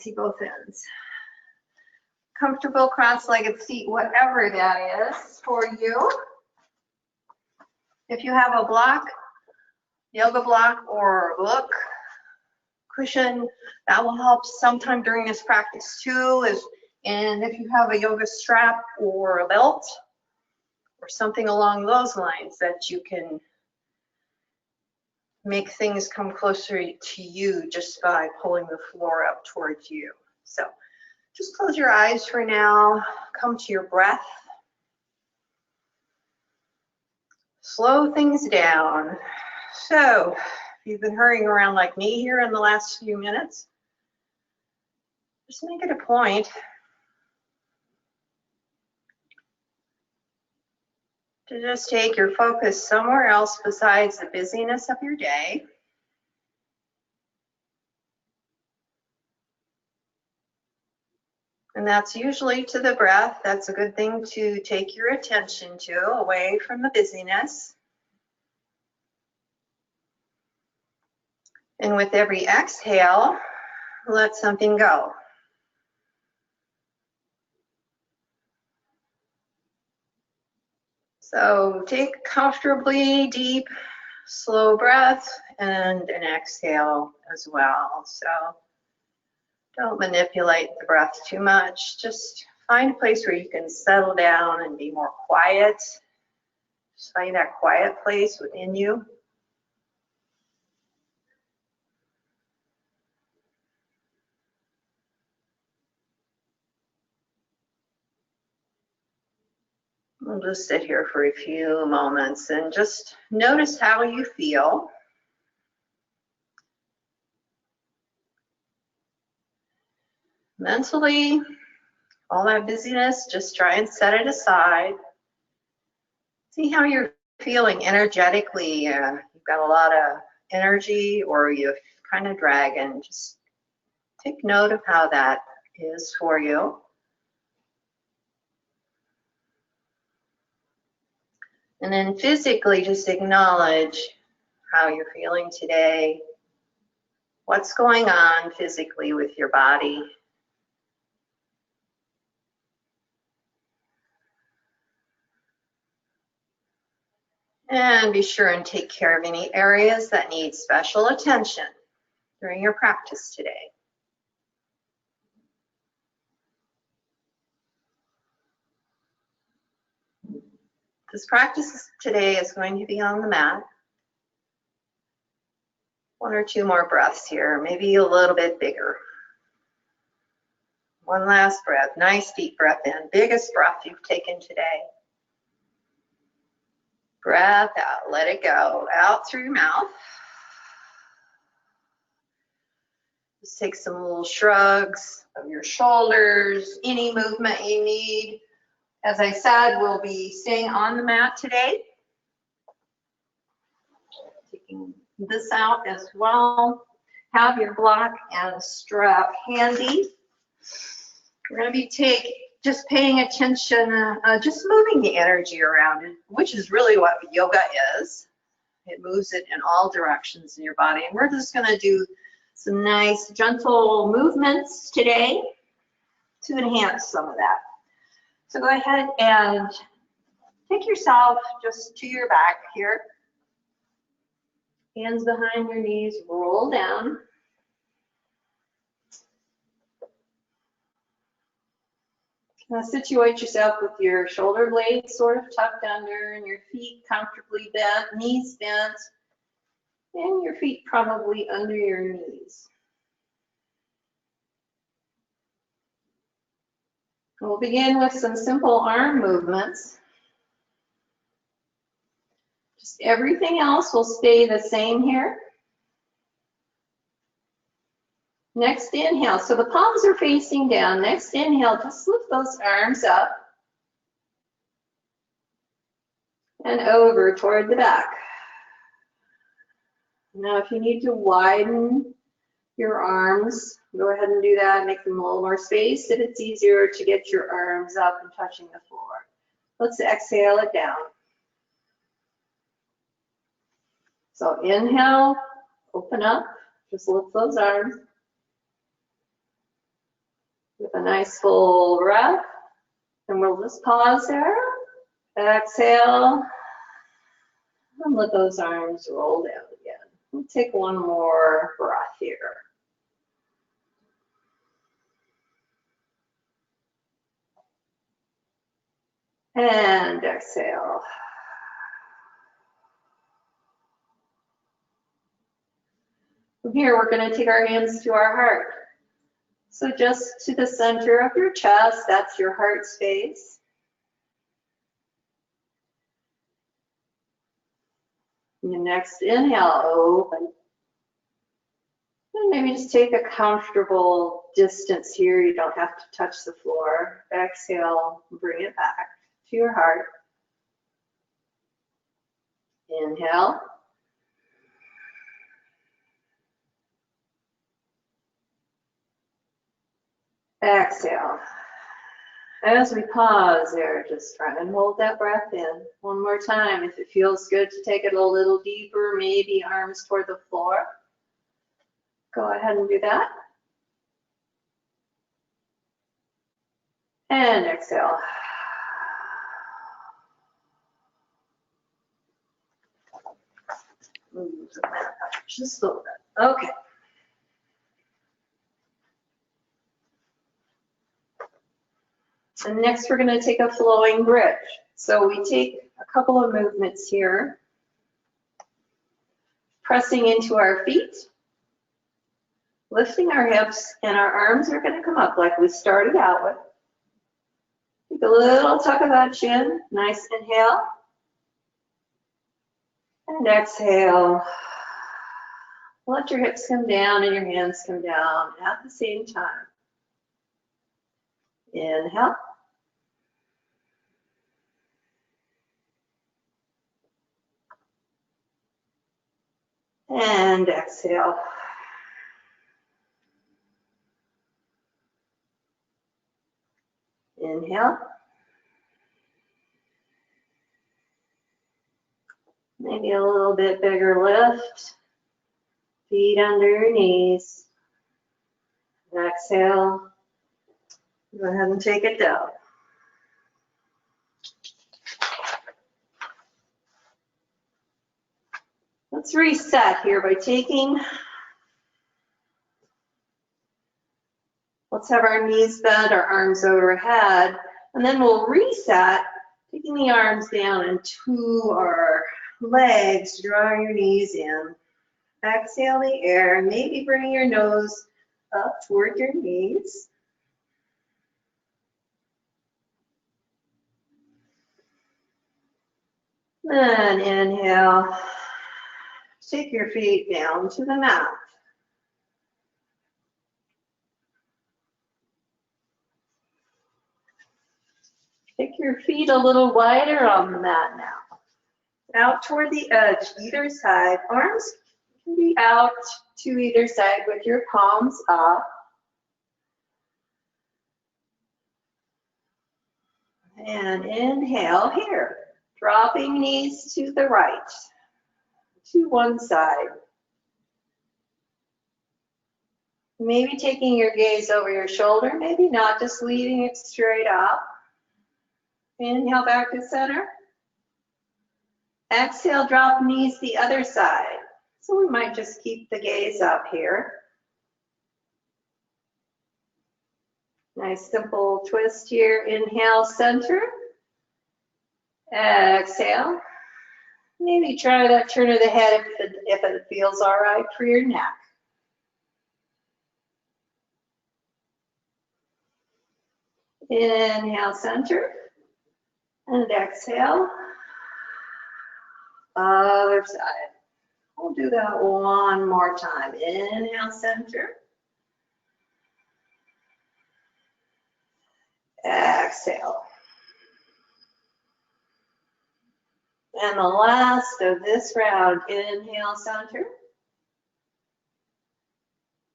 See both ends. Comfortable cross-legged seat, whatever that is for you. If you have a block, yoga block or book, cushion, that will help sometime during this practice too. And if you have a yoga strap or a belt or something along those lines, that you can make things come closer to you just by pulling the floor up towards you. So just close your eyes for now, come to your breath. Slow things down. So if you've been hurrying around like me here in the last few minutes, just make it a point to just take your focus somewhere else besides the busyness of your day. And that's usually to the breath. That's a good thing to take your attention to, away from the busyness. And with every exhale, let something go. So take a comfortably deep, slow breath and an exhale as well. So don't manipulate the breath too much. Just find a place where you can settle down and be more quiet. Just find that quiet place within you. We'll just sit here for a few moments and just notice how you feel. Mentally, all that busyness, just try and set it aside. See how you're feeling energetically. You've got a lot of energy or you're kind of dragging. Just take note of how that is for you. And then physically, just acknowledge how you're feeling today. What's going on physically with your body? And be sure and take care of any areas that need special attention during your practice today. This practice today is going to be on the mat. One or two more breaths here, maybe a little bit bigger. One last breath, nice deep breath in, biggest breath you've taken today. Breath out, let it go, out through your mouth. Just take some little shrugs of your shoulders, any movement you need. As I said, we'll be staying on the mat today. Taking this out as well. Have your block and strap handy. We're going to be just paying attention, just moving the energy around, which is really what yoga is. It moves it in all directions in your body. And we're just going to do some nice gentle movements today to enhance some of that. So go ahead and take yourself just to your back here. Hands behind your knees, roll down. Now situate yourself with your shoulder blades sort of tucked under and your feet comfortably bent, knees bent, and your feet probably under your knees. We'll begin with some simple arm movements. Just everything else will stay the same here. Next inhale, so the palms are facing down. Next inhale, just lift those arms up and over toward the back. Now if you need to widen your arms, go ahead and do that, make them a little more space if it's easier to get your arms up and touching the floor. Let's exhale it down. So inhale, open up, just lift those arms. With a nice full breath. And we'll just pause there. Exhale. And let those arms roll down again. We'll take one more breath here. And exhale. From here, we're going to take our hands to our heart. So just to the center of your chest, that's your heart space. And the next inhale, open. And maybe just take a comfortable distance here. You don't have to touch the floor. Exhale, bring it back to your heart. Inhale. Exhale. As we pause there, just try and hold that breath in. One more time. If it feels good to take it a little deeper, maybe arms toward the floor. Go ahead and do that. And exhale. Move the mat up just a little bit. Okay. And next we're going to take a flowing bridge. So we take a couple of movements here. Pressing into our feet. Lifting our hips, and our arms are going to come up like we started out with. Take a little tuck of that chin. Nice inhale. And exhale. Let your hips come down and your hands come down at the same time. Inhale. And exhale. Inhale. Maybe a little bit bigger lift. Feet under your knees. Exhale. Go ahead and take it down. Let's reset here by let's have our knees bent, our arms overhead, and then we'll reset, taking the arms down into our legs, drawing your knees in. Exhale the air, maybe bring your nose up toward your knees. Then inhale, take your feet down to the mat. Take your feet a little wider on the mat now. Out toward the edge, either side. Arms can be out to either side with your palms up. And inhale here. Dropping knees to the right, to one side. Maybe taking your gaze over your shoulder, maybe not, just leaving it straight up. Inhale back to center. Exhale, drop knees the other side. So we might just keep the gaze up here. Nice simple twist here. Inhale, center. Exhale. Maybe try that turn of the head if it feels all right for your neck. Inhale, center. And exhale. Other side. We'll do that one more time. Inhale, center. Exhale. And the last of this round, inhale, center.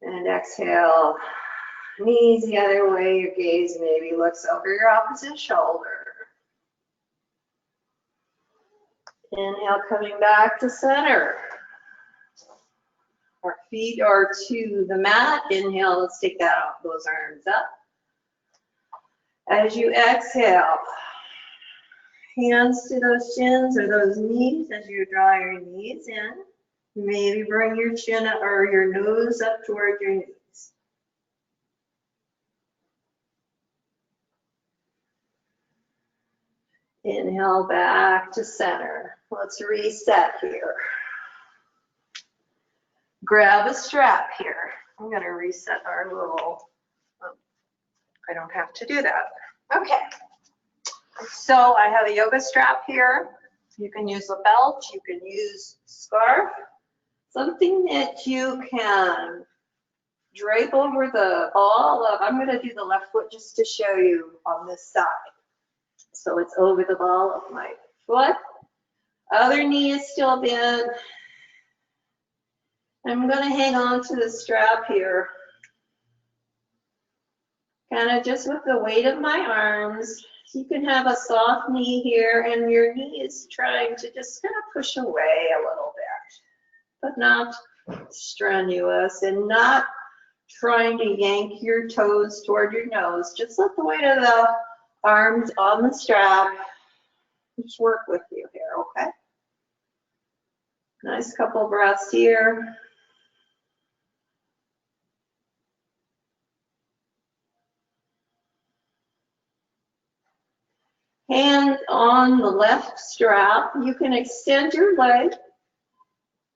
And exhale, knees the other way, your gaze maybe looks over your opposite shoulder. Inhale, coming back to center. Our feet are to the mat. Inhale, let's take those arms up. As you exhale, hands to those shins or those knees as you draw your knees in. Maybe bring your chin or your nose up toward your knees. Inhale back to center. Let's reset here. Grab a strap here. I'm going to reset our little, I don't have to do that. Okay. So I have a yoga strap here. You can use a belt, you can use a scarf, something that you can drape over the ball of. I'm going to do the left foot just to show you on this side. So it's over the ball of my foot. Other knee is still bent. I'm going to hang on to the strap here. Kind of just with the weight of my arms. You can have a soft knee here and your knee is trying to just kind of push away a little bit, but not strenuous and not trying to yank your toes toward your nose. Just let the weight of the arms on the strap just work with you here, okay? Nice couple breaths here. Hand on the left strap, you can extend your leg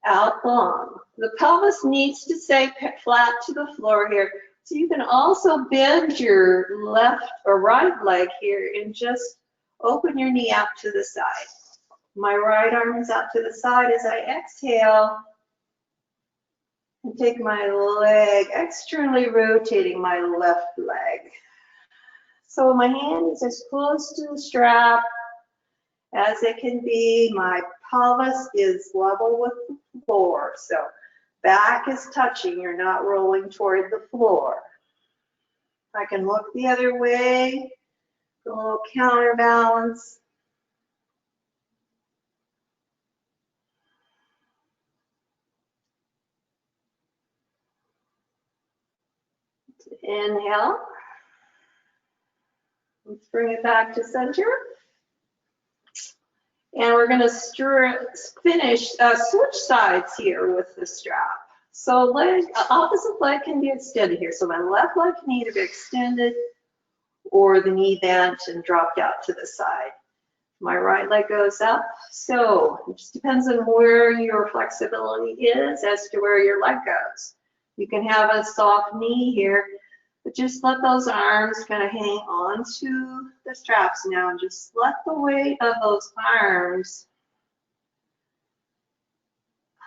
out long. The pelvis needs to stay flat to the floor here. So you can also bend your left or right leg here and just open your knee out to the side. My right arm is out to the side as I exhale and take my leg, externally rotating my left leg. So my hand is as close to the strap as it can be. My pelvis is level with the floor. So back is touching. You're not rolling toward the floor. I can look the other way, a little counterbalance. Inhale. Let's bring it back to center. And we're going to finish, switch sides here with the strap. So opposite leg can be extended here. So my left leg can either be extended or the knee bent and dropped out to the side. My right leg goes up. So it just depends on where your flexibility is as to where your leg goes. You can have a soft knee here, but just let those arms kind of hang on to the straps now and just let the weight of those arms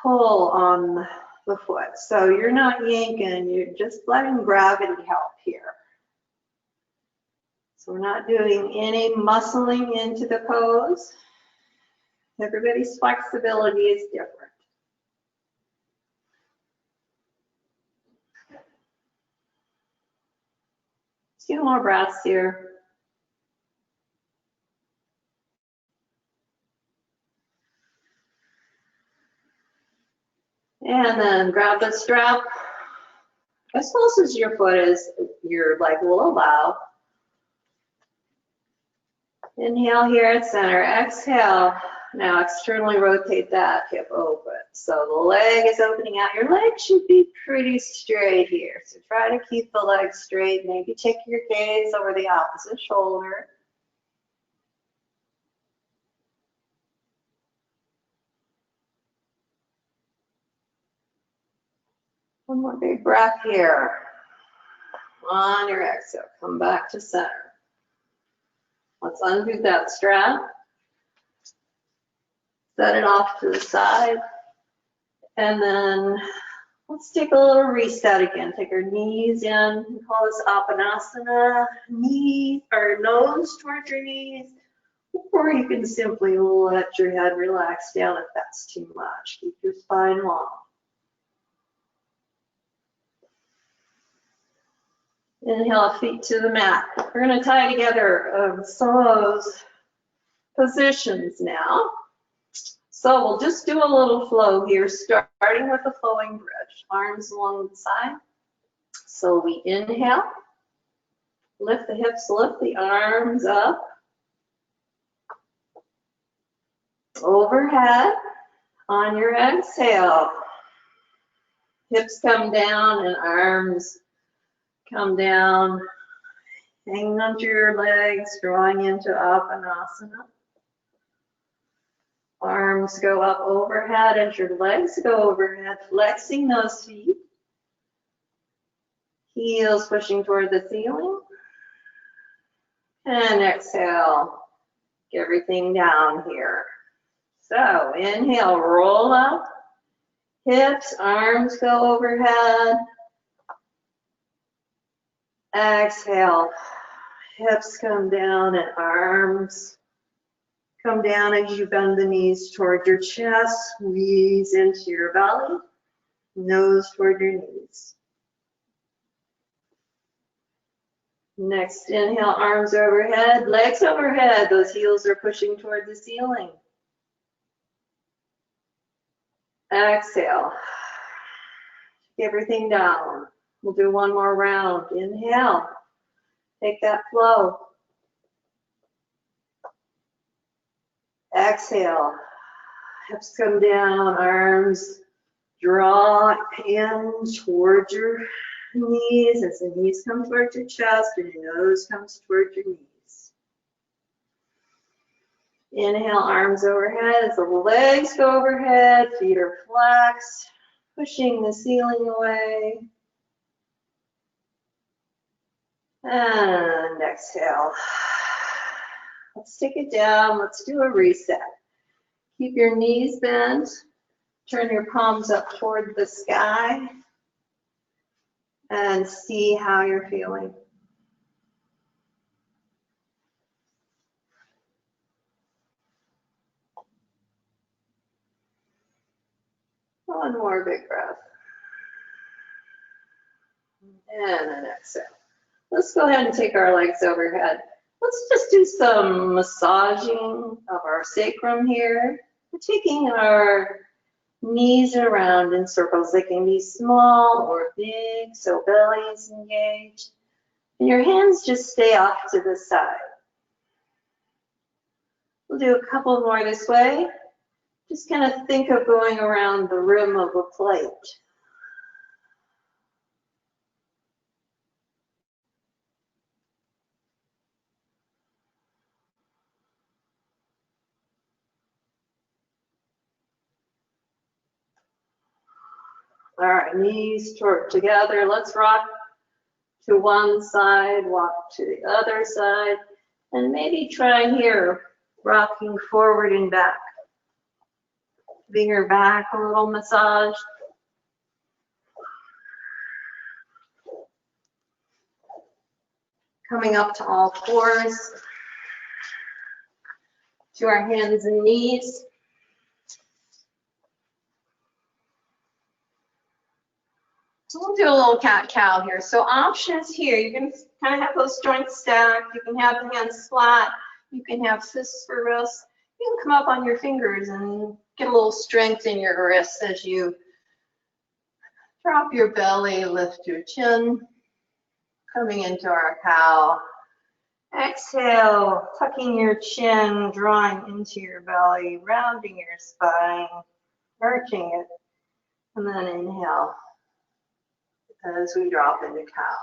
pull on the foot. So you're not yanking, you're just letting gravity help here. So we're not doing any muscling into the pose. Everybody's flexibility is different. A few more breaths here. And then grab the strap as close as your foot is, your leg will allow. Inhale here at center. Exhale. Now externally rotate that hip open. So the leg is opening out. Your leg should be pretty straight here. So try to keep the leg straight. Maybe take your gaze over the opposite shoulder. One more big breath here. On your exhale, come back to center. Let's undo that strap. Set it off to the side. And then let's take a little reset again. Take our knees in. We call this Apanasana. Knee or nose towards your knees. Or you can simply let your head relax down if that's too much. Keep your spine long. Inhale, feet to the mat. We're going to tie together some of those positions now. So we'll just do a little flow here, starting with a flowing bridge. Arms along the side. So we inhale. Lift the hips, lift the arms up. Overhead. On your exhale, hips come down and arms come down. Hanging onto your legs, drawing into Apanasana. Arms go up overhead as your legs go overhead, flexing those feet. Heels pushing toward the ceiling. And exhale, get everything down here. So inhale, roll up. Hips, arms go overhead. Exhale, hips come down and arms come down as you bend the knees toward your chest, squeeze into your belly, nose toward your knees. Next, inhale, arms overhead, legs overhead. Those heels are pushing toward the ceiling. Exhale, get everything down. We'll do one more round. Inhale, take that flow. Exhale, hips come down, arms draw in towards your knees as the knees come towards your chest and your nose comes towards your knees. Inhale, arms overhead as the legs go overhead, feet are flexed, pushing the ceiling away. And exhale. Let's take it down. Let's do a reset. Keep your knees bent. Turn your palms up toward the sky. And see how you're feeling. One more big breath. And an exhale. Let's go ahead and take our legs overhead. Let's just do some massaging of our sacrum here. We're taking our knees around in circles. They can be small or big, so belly is engaged. And your hands just stay off to the side. We'll do a couple more this way. Just kind of think of going around the rim of a plate. All right, knees together. Let's rock to one side, walk to the other side, and maybe try here, rocking forward and back. Giving your back a little massage. Coming up to all fours, to our hands and knees. So we'll do a little cat-cow here. So options here, you can kind of have those joints stacked. You can have the hands flat. You can have fists for wrists. You can come up on your fingers and get a little strength in your wrists as you drop your belly, lift your chin. Coming into our cow. Exhale, tucking your chin, drawing into your belly, rounding your spine, arching it, and then inhale as we drop into cow.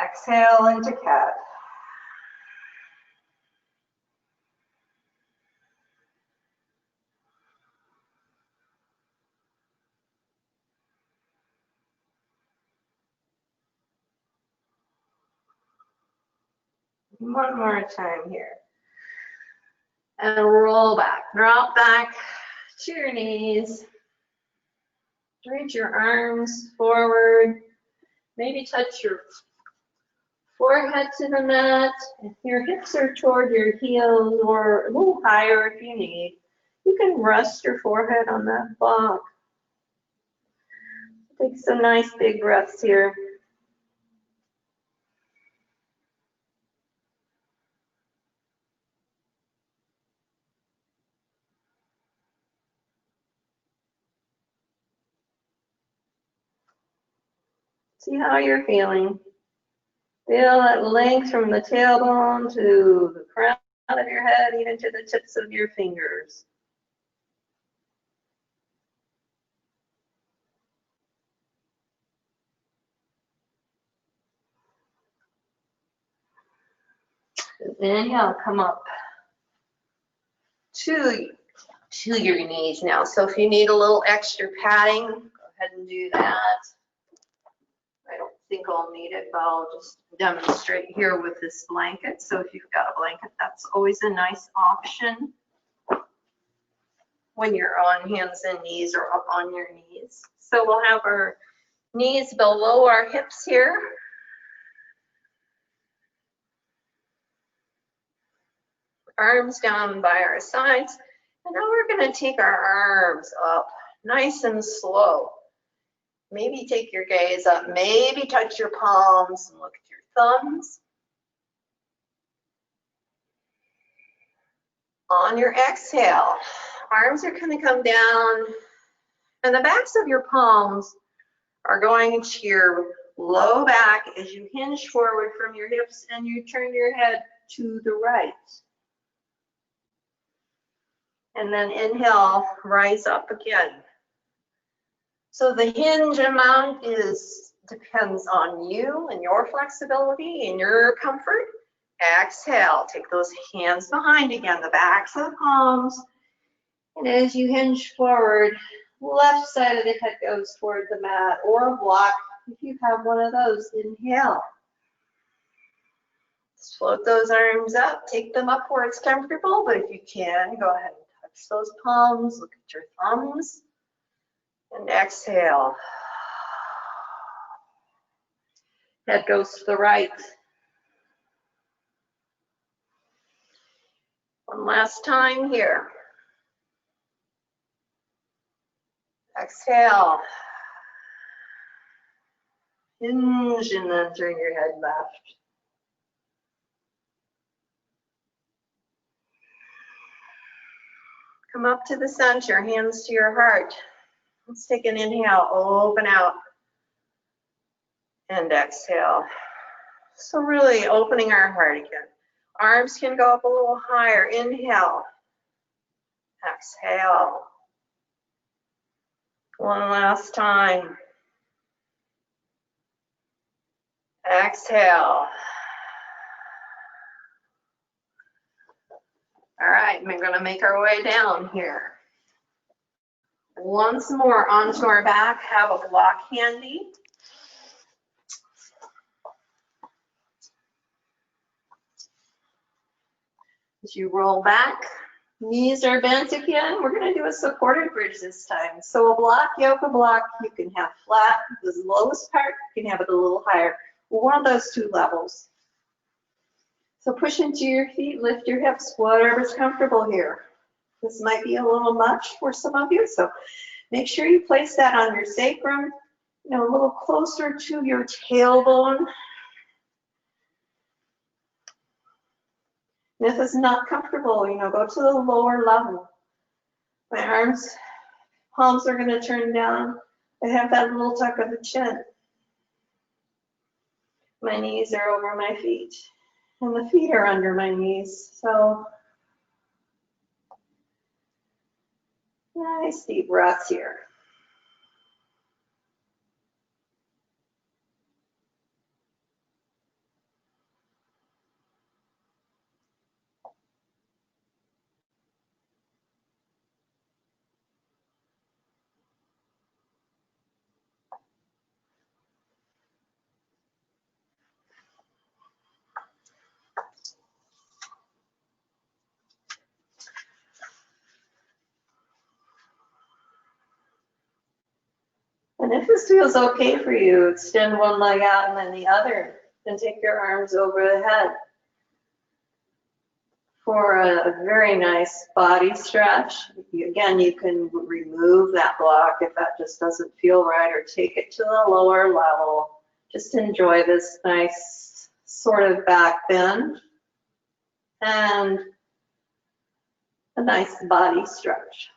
Exhale into cat. One more time here. And roll back. Drop back to your knees. Reach your arms forward. Maybe touch your forehead to the mat. If your hips are toward your heels or a little higher if you need, you can rest your forehead on that block. Take some nice big breaths here. See how you're feeling. Feel that length from the tailbone to the crown of your head, even to the tips of your fingers. Inhale, come up to your knees now. So if you need a little extra padding, go ahead and do that. I don't think I'll need it, but I'll just demonstrate here with this blanket. So if you've got a blanket, that's always a nice option when you're on hands and knees or up on your knees. So we'll have our knees below our hips here. Arms down by our sides. And now we're going to take our arms up nice and slow. Maybe take your gaze up, maybe touch your palms and look at your thumbs. On your exhale, arms are going to come down and the backs of your palms are going to your low back as you hinge forward from your hips and you turn your head to the right. And then inhale, rise up again. So the hinge amount depends on you and your flexibility and your comfort. Exhale, take those hands behind again, the backs of the palms. And as you hinge forward, left side of the head goes toward the mat or a block if you have one of those. Inhale. Just float those arms up, take them up where it's comfortable, but if you can, go ahead and touch those palms, look at your thumbs, and exhale. Head goes to the right. One last time here. Exhale. Hinge and then turn your head left. Come up to the center, hands to your heart. Let's take an inhale, open out, and exhale. So really opening our heart again. Arms can go up a little higher. Inhale, exhale. One last time. Exhale. All right, we're going to make our way down here. Once more onto our back, have a block handy. As you roll back, knees are bent again. We're going to do a supported bridge this time. So a block, yoga block, you can have flat, the lowest part, you can have it a little higher. One of those two levels. So push into your feet, lift your hips, whatever's comfortable here. This might be a little much for some of you, so make sure you place that on your sacrum, a little closer to your tailbone. And if it's not comfortable, go to the lower level. My arms, palms are going to turn down. I have that little tuck of the chin. My knees are over my feet. And the feet are under my knees. So nice deep breaths here. And if this feels okay for you, extend one leg out and then the other. Then take your arms over the head for a very nice body stretch. Again, you can remove that block if that just doesn't feel right, or take it to the lower level. Just enjoy this nice sort of back bend and a nice body stretch.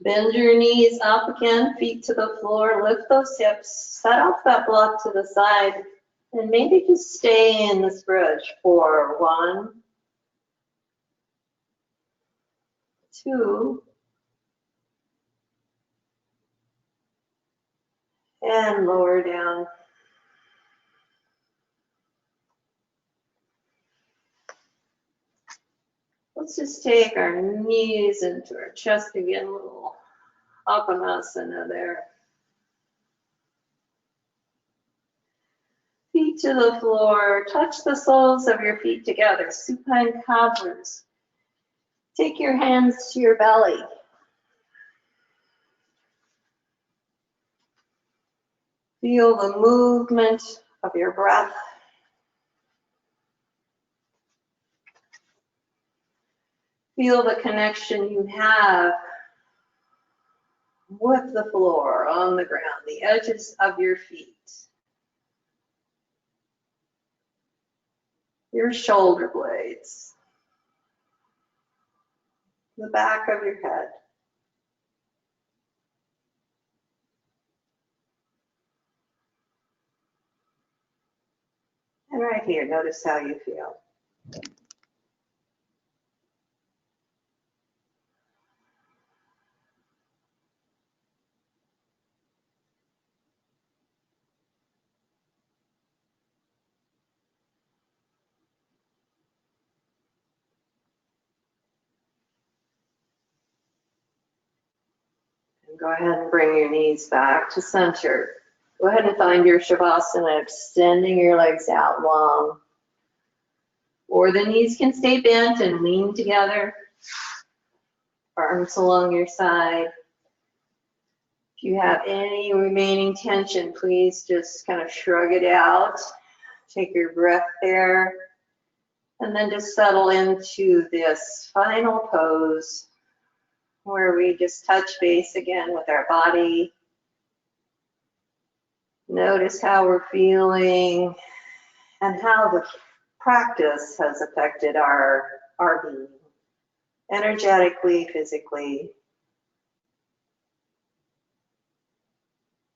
Bend your knees up again, feet to the floor, lift those hips, set off that block to the side, and maybe just stay in this bridge for 1, 2, and lower down. Let's just take our knees into our chest again, a little Apanasana there. Feet to the floor, touch the soles of your feet together, supine cobblers. Take your hands to your belly. Feel the movement of your breath. Feel the connection you have with the floor, on the ground, the edges of your feet, your shoulder blades, the back of your head. And right here, notice how you feel. And go ahead and bring your knees back to center. Go ahead and find your Shavasana, extending your legs out long. Or the knees can stay bent and lean together. Arms along your side. If you have any remaining tension, please just kind of shrug it out. Take your breath there. And then just settle into this final pose where we just touch base again with our body. Notice how we're feeling and how the practice has affected our being, energetically, physically.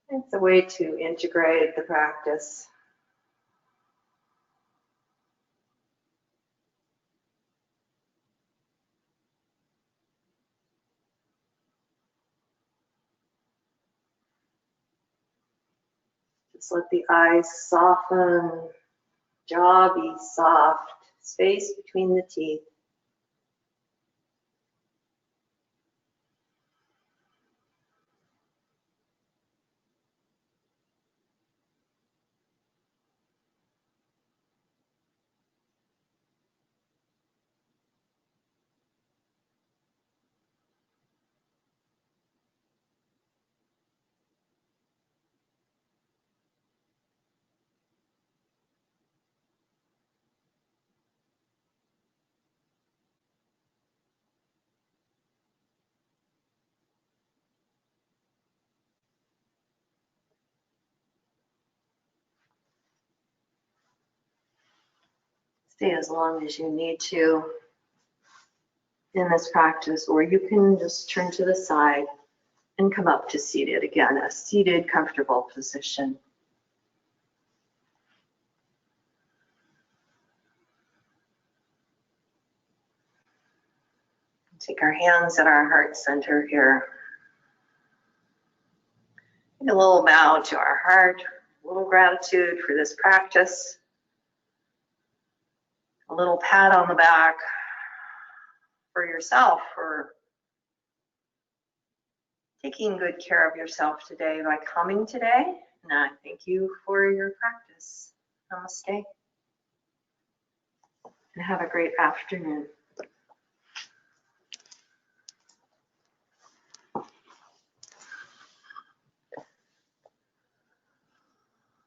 It's a way to integrate the practice. Just let the eyes soften, jaw be soft, space between the teeth. Stay as long as you need to in this practice, or you can just turn to the side and come up to seated again, a seated, comfortable position. Take our hands at our heart center here. A little bow to our heart, a little gratitude for this practice, a little pat on the back for yourself for taking good care of yourself today by coming today. And I thank you for your practice. Namaste. And have a great afternoon.